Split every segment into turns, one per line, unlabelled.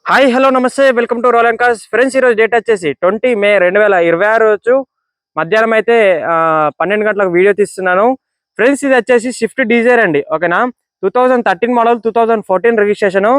Hi hello నమస్తే welcome to roll and cars friends. ఈరోజు date వచ్చేసి 20 మే 2026 రోజు మధ్యాహ్నం అయితే 12 గంటలకు వీడియో తీస్తున్నాను ఫ్రెండ్స్. ఇది వచ్చేసి స్విఫ్ట్ డిజైర్ అండి, ఓకేనా. 2013 మోడల్, 2014 రిజిస్ట్రేషన్,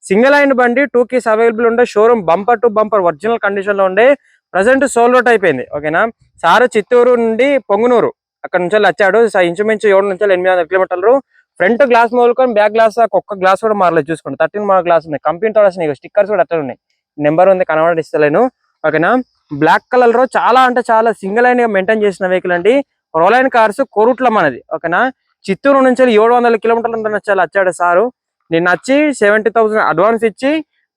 సింగిల్ లైన్ బండి, 2 keys అవైలబుల్ ఉండే, showroom bumper to bumper original condition లో ఉండే, ప్రజెంట్ సోల్డ్ అవుట్ అయిపోయింది, ఓకేనా. సారు చిత్తూరు నుండి పొంగునూరు అక్కడ నుంచి వచ్చాడు. ఇంచుమించు 7 నుంచి 800 కిలోమీటర్లు. ఫ్రంట్ గ్లాస్ మొదలుకొని బ్యాక్ గ్లాస్ ఒక్క గ్లాస్ కూడా మారలేదు. చూసుకోండి, 13 మోడల్ గ్లాస్ ఉన్నాయి, కంపెనీ తో వస్తున్నాయి, స్టిక్కర్స్ కూడా అట్లా ఉన్నాయి, నెంబర్ ఉంది కనబడిస్తలేను, ఓకేనా. బ్లాక్ కలర్ లో చాలా అంటే చాలా సింగిల్ లైన్ గా మెయింటైన్ చేసిన వెహికల్ అండి. రోలైన్ కార్స్ కోరుట్ల మనది, ఓకేనా. చిత్తూరు నుంచి 700 కిలోమీటర్ల వచ్చాడు సారు. నేను వచ్చి 70,000 అడ్వాన్స్ ఇచ్చి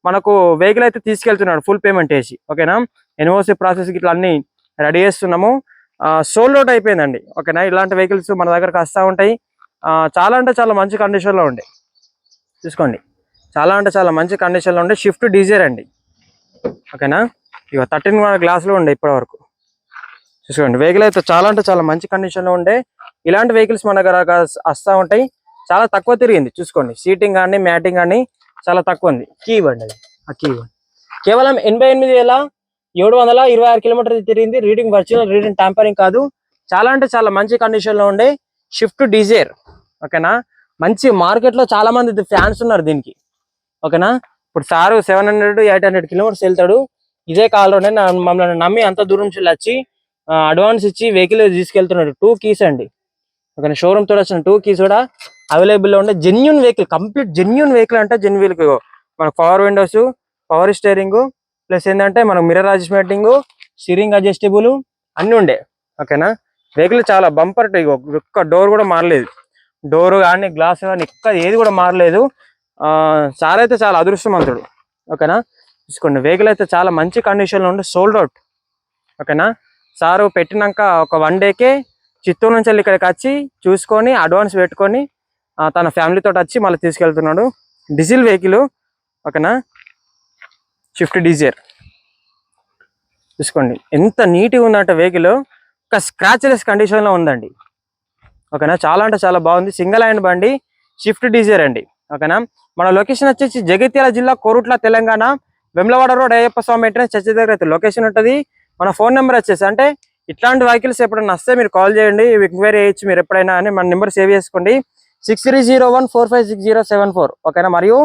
మనకు వెహికల్ అయితే తీసుకెళ్తున్నాడు, ఫుల్ పేమెంట్ వేసి, ఓకేనా. ఎన్ఓసి ప్రాసెస్ ఇట్లా అన్ని రెడీ చేస్తున్నాము. సోల్డ్ అవుట్ అయిపోయిందండి, ఓకేనా. ఇలాంటి వెహికల్స్ మన దగ్గరకు వస్తూ ఉంటాయి. చాలా అంటే చాలా మంచి కండిషన్లో ఉండే, చూసుకోండి, చాలా అంటే చాలా మంచి కండిషన్లో ఉండే స్విఫ్ట్ డిజైర్ అండి, ఓకేనా. ఇక 13 గ్లాసులు ఉండే ఇప్పటి వరకు. చూసుకోండి, వెహికల్ అయితే చాలా అంటే చాలా మంచి కండిషన్లో ఉండే. ఇలాంటి వెహికల్స్ మన దగ్గర వస్తూ ఉంటాయి. చాలా తక్కువ తిరిగింది, చూసుకోండి, సీటింగ్ కానీ మ్యాటింగ్ కానీ చాలా తక్కువ ఉంది. కీ ఇవ్వండి, అది ఆ కీ ఇవ్వండి. కేవలం 88,726 కిలోమీటర్లు తిరిగింది. రీడింగ్ వర్చువల్, రీడింగ్ ట్యాంపరింగ్ కాదు. చాలా అంటే చాలా మంచి కండిషన్లో ఉండే స్విఫ్ట్ డిజైర్, ఓకేనా. మంచి మార్కెట్ లో చాలా మంది ఫ్యాన్స్ ఉన్నారు దీనికి, ఓకేనా. ఇప్పుడు సారు 700-800 కిలోమీటర్స్ వెళ్తాడు. ఇదే కాలంలోనే మమ్మల్ని నమ్మి అంత దూరం నుంచి వచ్చి అడ్వాన్స్ ఇచ్చి వెహికల్ తీసుకెళ్తున్నాడు. 2 keys అండి, ఓకేనా. షోరూమ్ తో వచ్చిన 2 keys కూడా అవైలబుల్ లో ఉండే. Genuine vehicle, complete genuine vehicle అంటే జెన్యున్ మనకు power Windows, power steering, plus ఏంటంటే మనకు మిర్రర్ అడ్జస్ట్మెంటింగ్, స్టీరింగ్ అడ్జస్టబుల్ అన్ని ఉండే, ఓకేనా. వెహికల్ చాలా బంపర్, ఒక్క డోర్ కూడా మారలేదు, డోర్ కానీ గ్లాస్ కానీ ఇక్కడ ఏది కూడా మారలేదు. సార్ అయితే చాలా అదృష్టవంతుడు, ఓకేనా. చూసుకోండి, వెహికల్ అయితే చాలా మంచి కండిషన్లో ఉండి సోల్డ్ అవుట్, ఓకేనా. సారు పెట్టినాక ఒక 1 డేకే చిత్తూరు నుంచి వెళ్ళి ఇక్కడికి వచ్చి చూసుకొని అడ్వాన్స్ పెట్టుకొని తన ఫ్యామిలీతో వచ్చి మళ్ళీ తీసుకెళ్తున్నాడు. డీజిల్ వెహికల్, ఓకేనా, స్విఫ్ట్ డిజైర్. చూసుకోండి ఎంత నీట్గా ఉందంటే వెహికల్, ఒక స్క్రాచ్లెస్ కండిషన్లో ఉందండి, ఓకేనా. చాలా అంటే చాలా బాగుంది. సింగిల్ లైన్ బండి, స్విఫ్ట్ డిజైర్ అండి, ఓకేనా. మన లొకేషన్ వచ్చేసి జగిత్యాల జిల్లా, కోరుట్ల, తెలంగాణ. వెమ్లవాడ రోడ్, అయ్యప్ప స్వామి ఎంట్రన్స్ చర్చి దగ్గర అయితే లొకేషన్ ఉంటుంది. మన ఫోన్ నెంబర్ వచ్చేసి, అంటే ఇట్లాంటి వెహికల్స్ ఎప్పుడైనా వస్తే మీరు కాల్ చేయండి, ఎంక్వైరీ చేయొచ్చు మీరు ఎప్పుడైనా అని. మన నెంబర్ సేవ్ చేసుకోండి, 6301456074, ఓకేనా. మరియు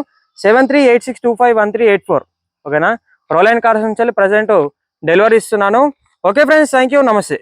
7386251384, ఓకేనా. రోలైన్ కార్స్ నుంచి ప్రజెంట్ డెలివరీ ఇస్తున్నాను. ఓకే ఫ్రెండ్స్, థ్యాంక్ యూ, నమస్తే.